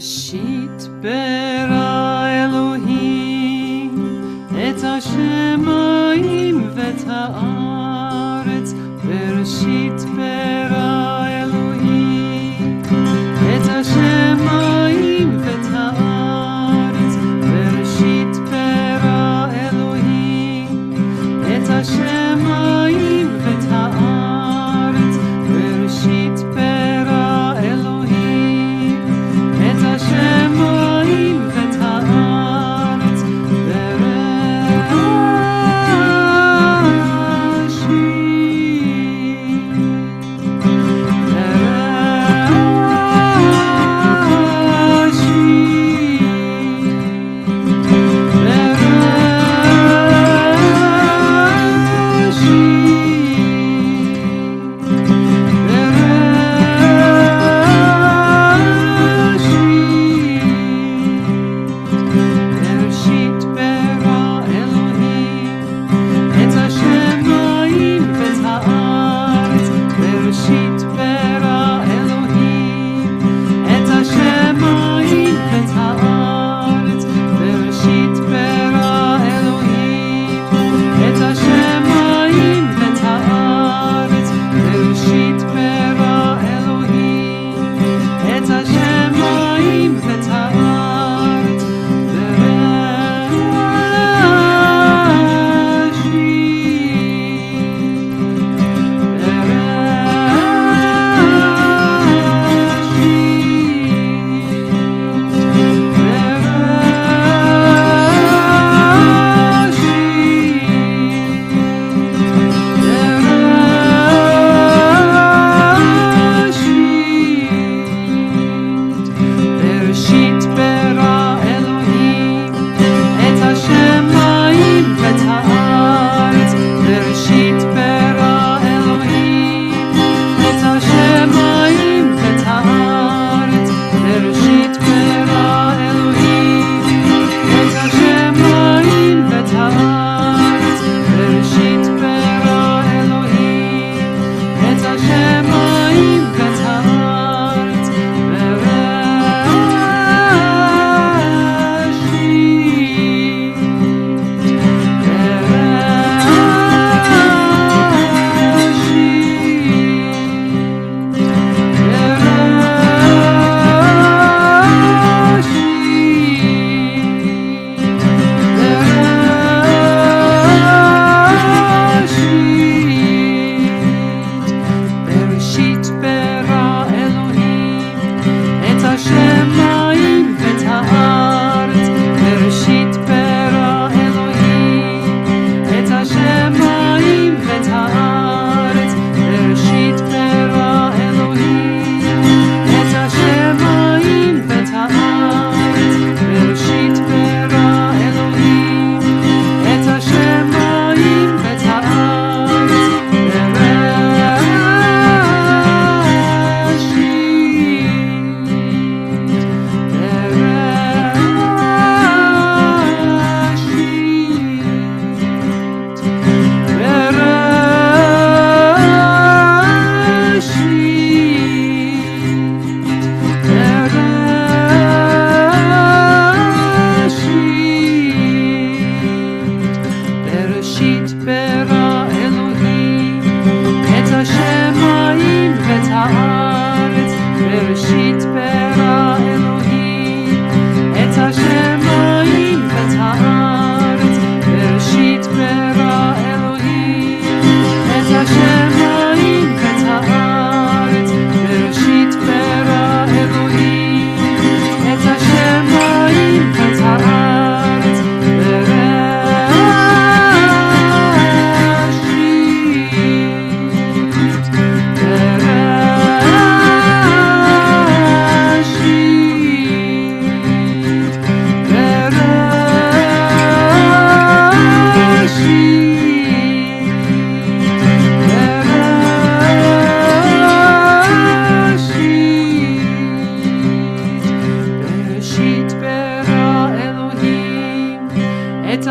Bereshith bara Elohim et Shemayim vet Aretz. Bereshith bara Elohim et Shemayim vet Aretz. Bereshith bara Elohim et Shemayim vet Aretz. Bereshith bara Elohim et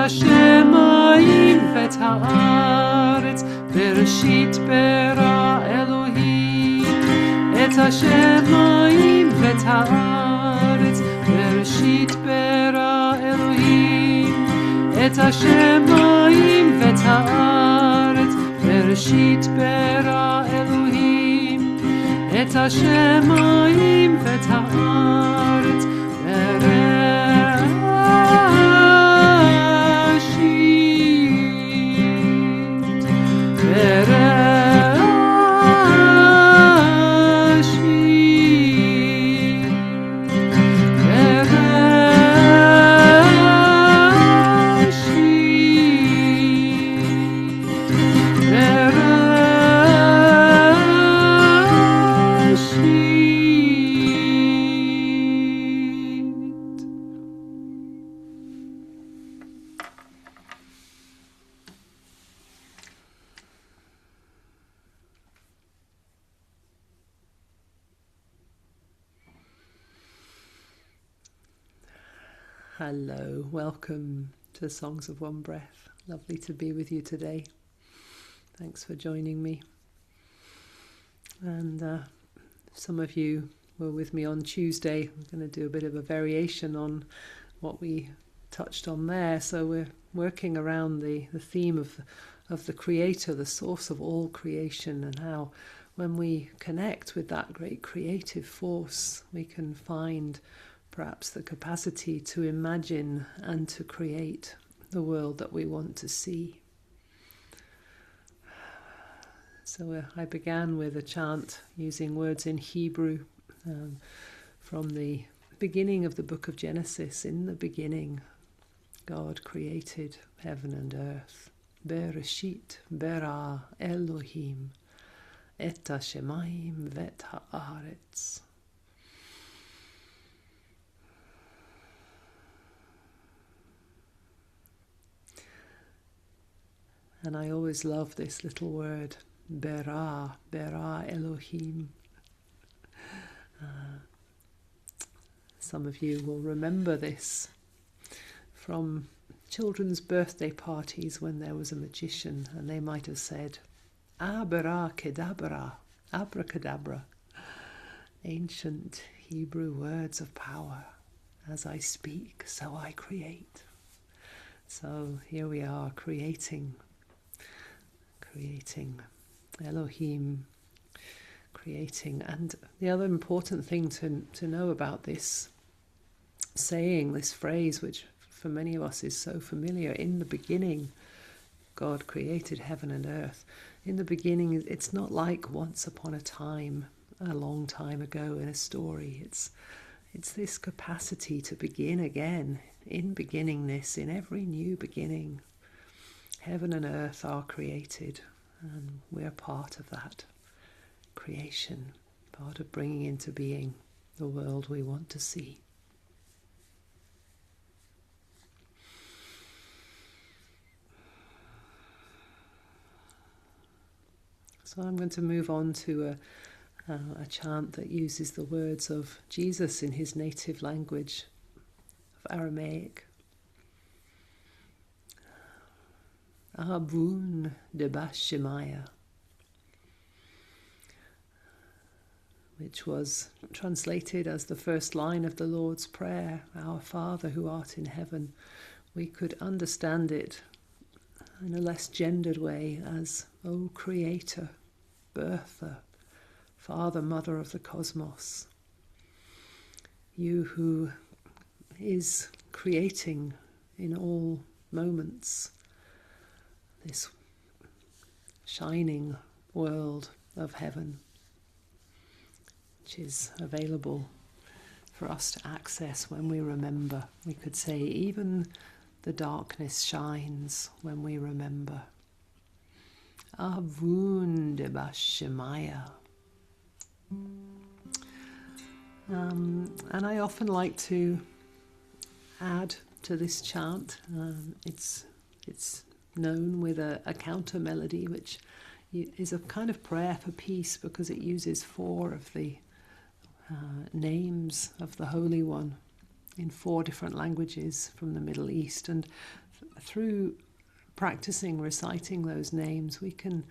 Shemayim vet Aretz. Bereshith bara Elohim et Shemayim vet Aretz. Bereshith bara Elohim et Shemayim vet Aretz. Bereshith bara Elohim et Shemayim vet Aretz. Hello, welcome to Songs of One Breath. Lovely to be with you today. Thanks for joining me. And some of you were with me on Tuesday. I'm going to do a bit of a variation on what we touched on there. So we're working around the theme of the Creator, the source of all creation, and how when we connect with that great creative force, we can find perhaps the capacity to imagine and to create the world that we want to see. So I began with a chant using words in Hebrew from the beginning of the book of Genesis. In the beginning, God created heaven and earth. Bereshith bara Elohim et Shemayim vet Aretz. And I always love this little word, Bara, Bara Elohim. Some of you will remember this from children's birthday parties when there was a magician and they might have said, Bara kedabra, abracadabra. Ancient Hebrew words of power. As I speak, so I create. So here we are creating Elohim, creating. And the other important thing to know about this saying, this phrase, which for many of us is so familiar, in the beginning God created heaven and earth. In the beginning, it's not like once upon a time, a long time ago in a story. It's this capacity to begin again, in beginningness, in every new beginning. Heaven and earth are created, and we're part of that creation, part of bringing into being the world we want to see. So I'm going to move on to a chant that uses the words of Jesus in his native language of Aramaic. Abwoon de Shemayim, which was translated as the first line of the Lord's Prayer, Our Father who art in heaven. We could understand it in a less gendered way as, O Creator, Birther, Father, Mother of the cosmos, you who is creating in all moments this shining world of heaven, which is available for us to access when we remember. We could say even the darkness shines when we remember. Abwoon de Shemayim. And I often like to add to this chant. It's known with a counter melody, which is a kind of prayer for peace, because it uses 4 of the names of the Holy One in 4 different languages from the Middle East. And through practicing reciting those names, we can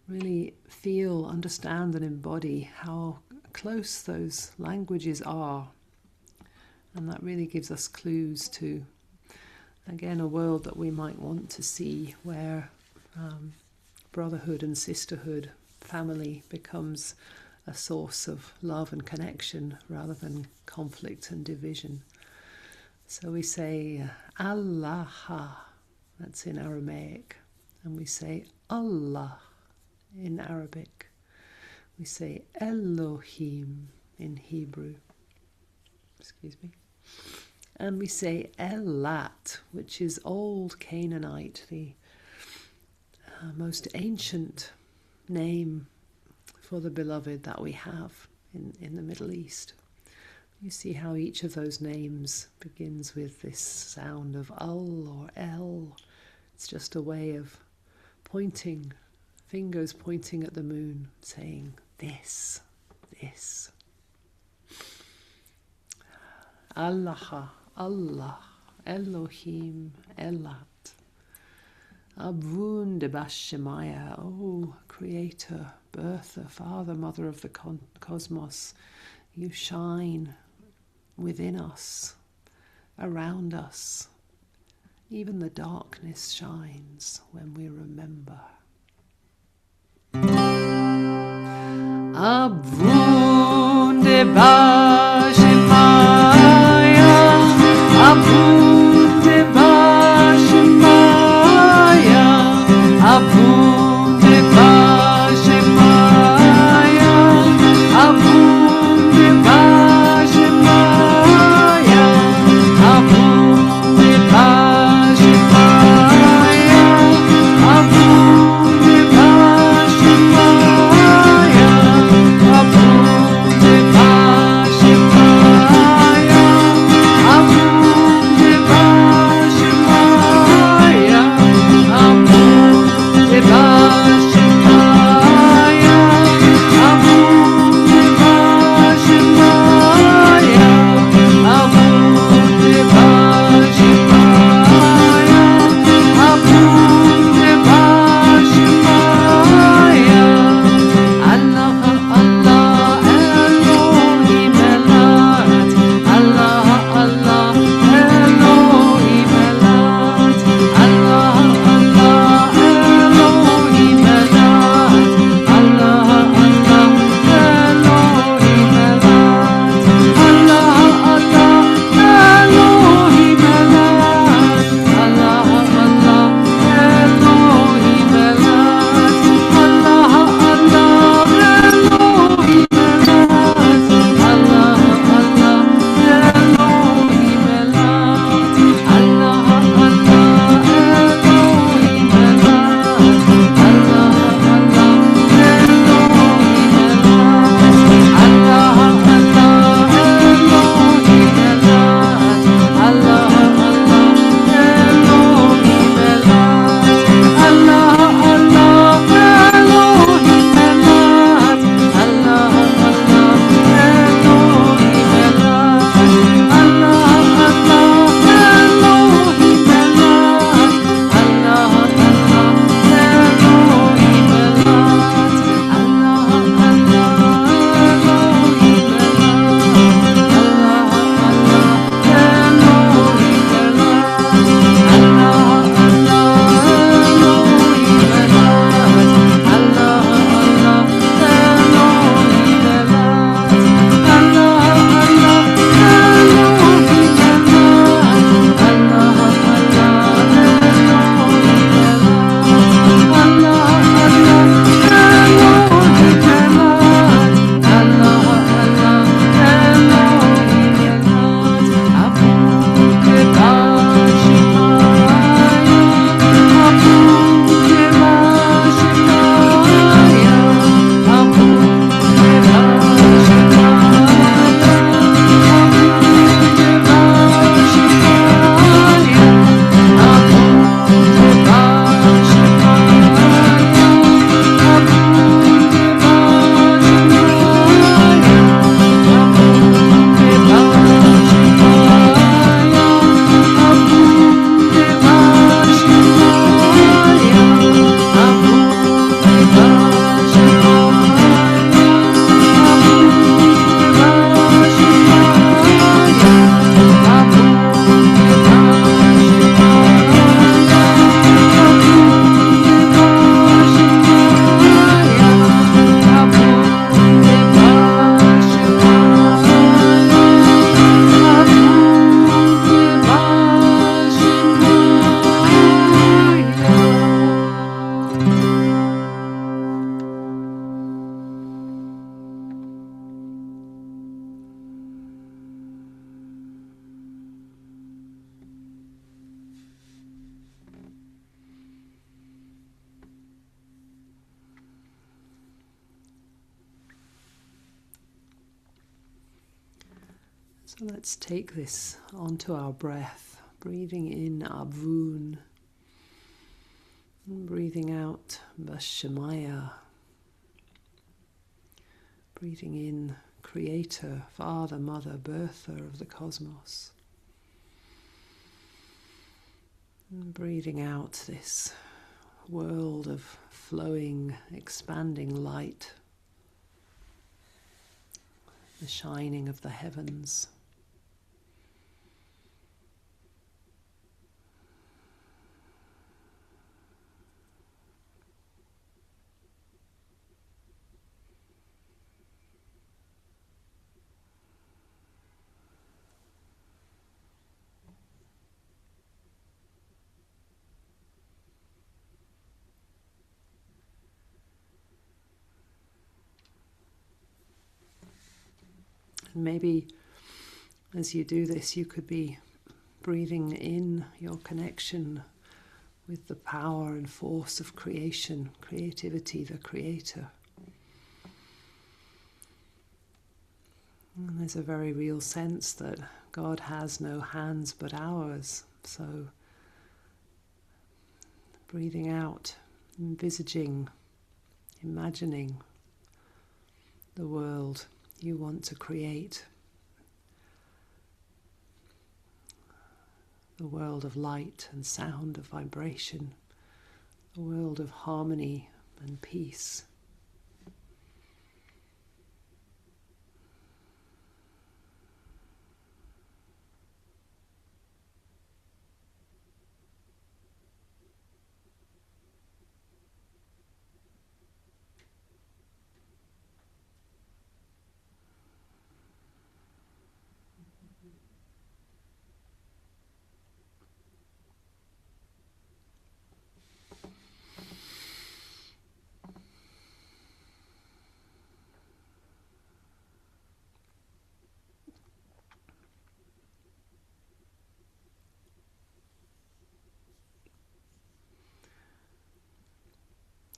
really feel, understand and embody how close those languages are, And that really gives us clues to, again, a world that we might want to see where brotherhood and sisterhood, family becomes a source of love and connection rather than conflict and division. So we say Allah, that's in Aramaic, and we say Allah in Arabic. We say Elohim in Hebrew. Excuse me. And we say Elat, which is Old Canaanite, the most ancient name for the beloved that we have in the Middle East. You see how each of those names begins with this sound of Al or El. It's just a way of pointing, fingers pointing at the moon, saying this. Allah, Allah, Elohim, Elat. Abwoon de Shemayim, oh Creator, Birther, Father, Mother of the cosmos, you shine within us, around us. Even the darkness shines when we remember. Abwoon de Shemayim, Abwoon de Shemayim, Abwoon de Shemayim, Abwoon de Shemayim, Abwoon de Shemayim, Abwoon de Shemayim, Abwoon de So let's take this onto our breath, breathing in Abwoon, and breathing out Shemayim, breathing in Creator, Father, Mother, Birther of the cosmos, and breathing out this world of flowing, expanding light, the shining of the heavens. Maybe as you do this, you could be breathing in your connection with the power and force of creation, creativity, the Creator. And there's a very real sense that God has no hands but ours. So breathing out, envisaging, imagining the world you want to create, the world of light and sound, of vibration, the world of harmony and peace.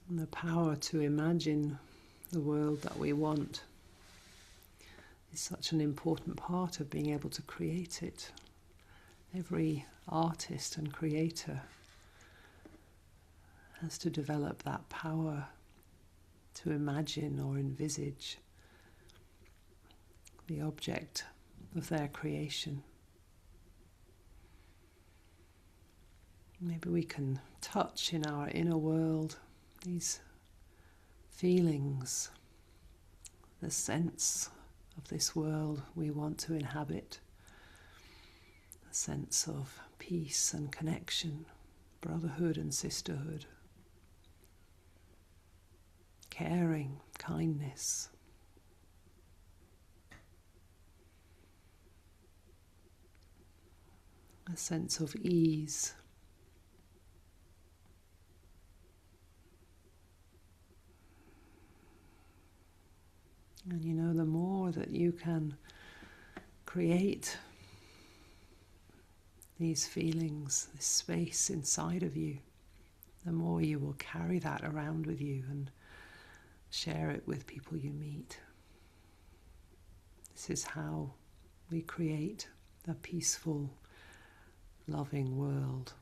And the power to imagine the world that we want is such an important part of being able to create it. Every artist and creator has to develop that power to imagine or envisage the object of their creation. Maybe we can touch in our inner world these feelings, the sense of this world we want to inhabit, a sense of peace and connection, brotherhood and sisterhood, caring, kindness. A sense of ease. And you know, the more that you can create these feelings, this space inside of you, the more you will carry that around with you and share it with people you meet. This is how we create a peaceful, loving world.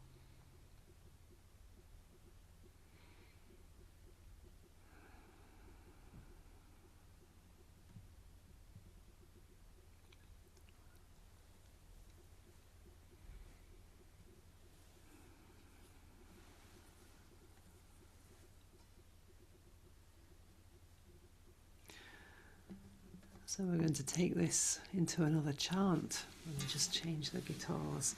So we're going to take this into another chant. Let me just change the guitars.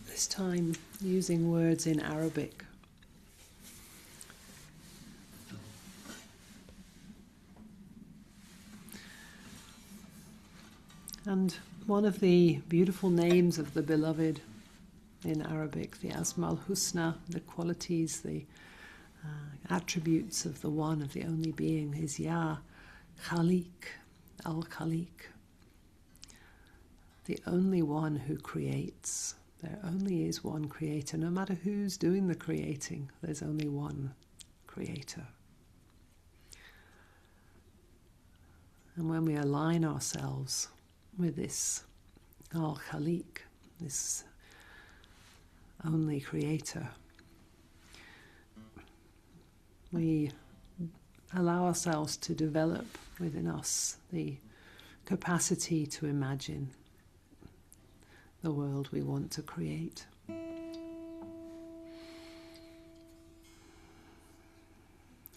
This time using words in Arabic. And one of the beautiful names of the Beloved in Arabic, the Asma al-Husna, the qualities, the attributes of the One, of the only being, is Ya Khaliq, Al-Khaliq. the only one who creates. There only is one creator. No matter who's doing the creating, there's only one creator. And when we align ourselves with this Khaliq, this only creator, we allow ourselves to develop within us the capacity to imagine the world we want to create.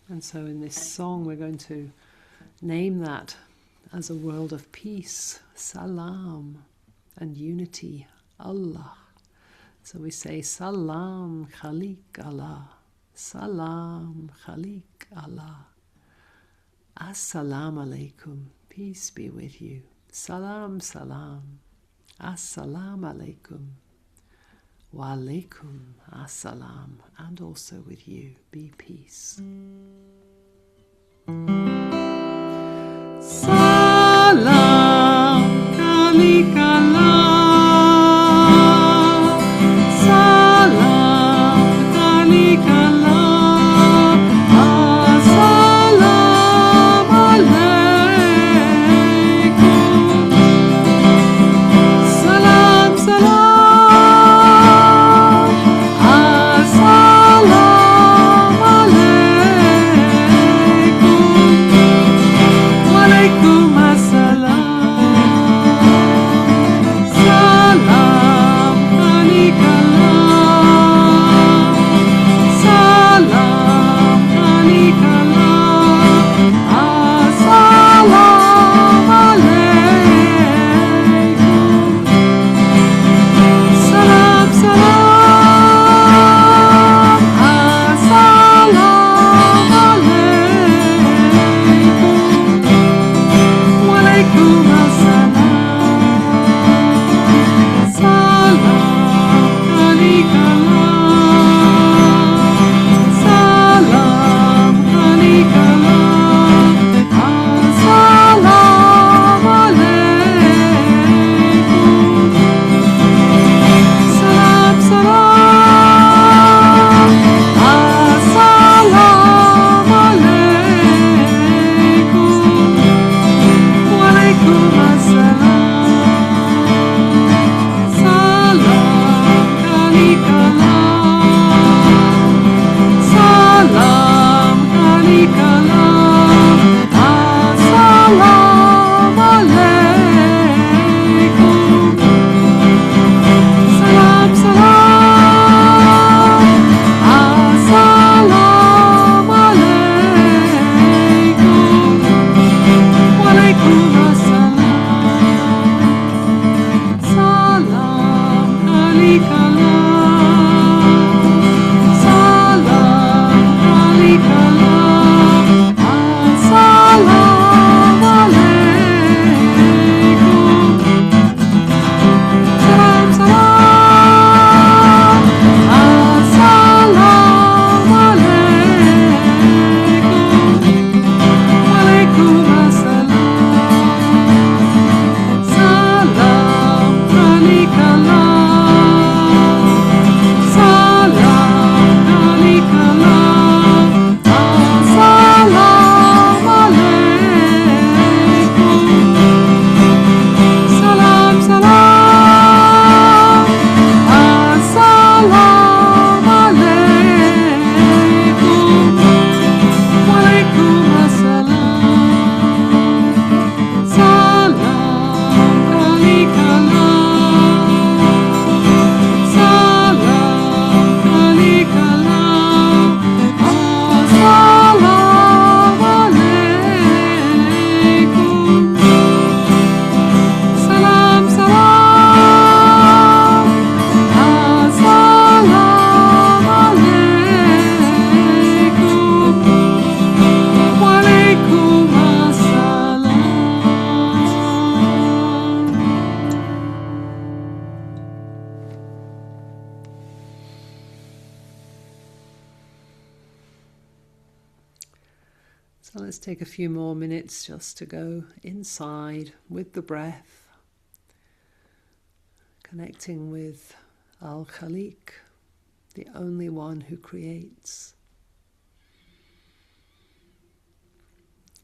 And so in this song we're going to name that as a world of peace, Salaam, and unity, Allah. So we say Salaam, Khaliq, Allah. Salaam, Khaliq, Allah. As-salamu alaykum, peace be with you. Salam, salam. As-salamu alaykum. Wa alaykum as-salam. And also with you, be peace. Salam, Khaliq, Allah. Salam, Khaliq, Allah. As-salam alaykum. Salam, salam. As-salam alaykum. Wa alaykum as-salam. Salam, Khaliq, Allah. Salam, Khaliq, Allah. As-salam alaykum. Salam, salam. As-salam alaykum. Wa alaykum as-salam. Salam, Khaliq, Allah. Salam, Khaliq, Allah. As-salam alaykum. Salam, salam. As-salam alaykum. Wa alaykum as-salam. Salam, Khaliq, Allah. Salam, Khaliq, Allah. As-salam alaykum. Salam, salam. As-salam alaykum. Wa alaykum as-salam. Salam, Khaliq, Allah. Salam, Khaliq, Allah. As-salam alaykum. Salam, salam. As-salam alaykum. Wa alaykum as-salam. Salam, Khaliq, Allah. Salam, Khaliq, Allah. As-salam alaykum. Salam, salam. As-salam alaykum. Wa alaykum as-salam. Salam, Khaliq, Allah. Salam, Khaliq, Allah. As-salam alaykum. Salam, salam. As-salam alaykum. Wa alaykum as-salam. So let's take a few more minutes just to go inside with the breath, connecting with Khaliq, the only one who creates.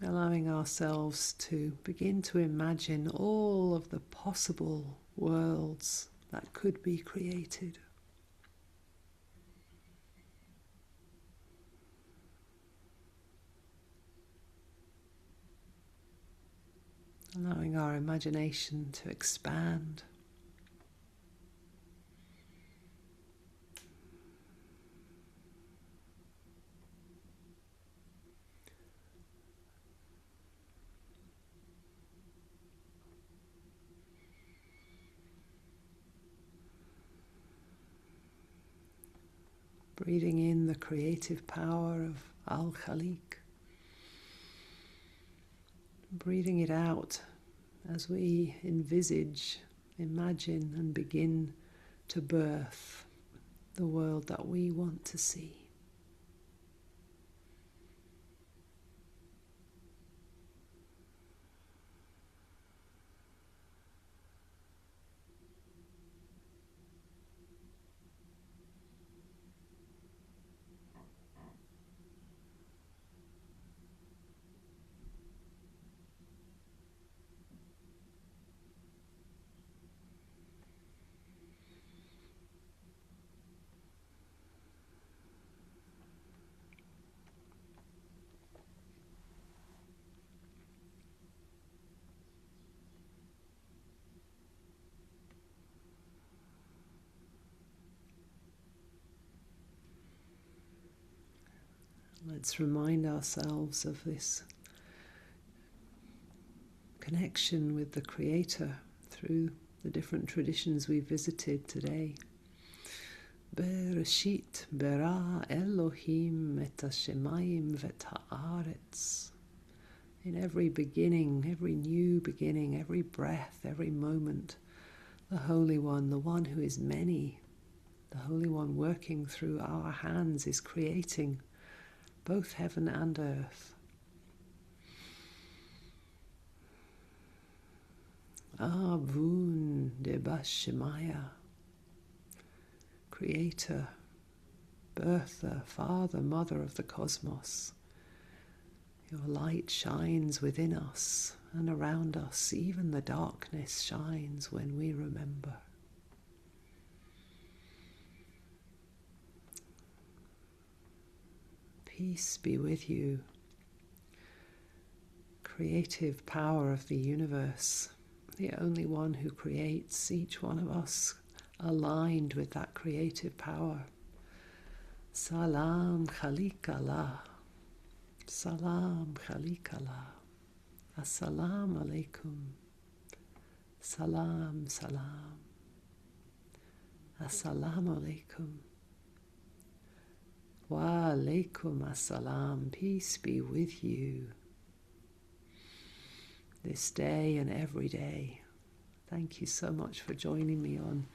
Allowing ourselves to begin to imagine all of the possible worlds that could be created. Allowing our imagination to expand. Breathing in the creative power of Khaliq. Breathing it out as we envisage, imagine and begin to birth the world that we want to see. Let's remind ourselves of this connection with the Creator through the different traditions we visited today. Bereshith, Bara, Elohim, et Shemayim, et Aretz. In every beginning, every new beginning, every breath, every moment, the Holy One, the one who is many, the Holy One working through our hands is creating both heaven and earth. Abwoon de Shemayim, Creator, Birther, Father, Mother of the cosmos. Your light shines within us and around us. Even the darkness shines when we remember. Peace be with you. Creative power of the universe, the only one who creates, each one of us aligned with that creative power. Salaam, Khaliq Allah. Salaam, Khaliq Allah. Assalamu alaikum. Salam, salam. Assalamu alaikum. Wa alaikum assalam. Peace be with you this day and every day. Thank you so much for joining me on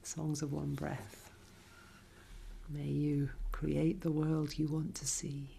Songs of One Breath. May you create the world you want to see.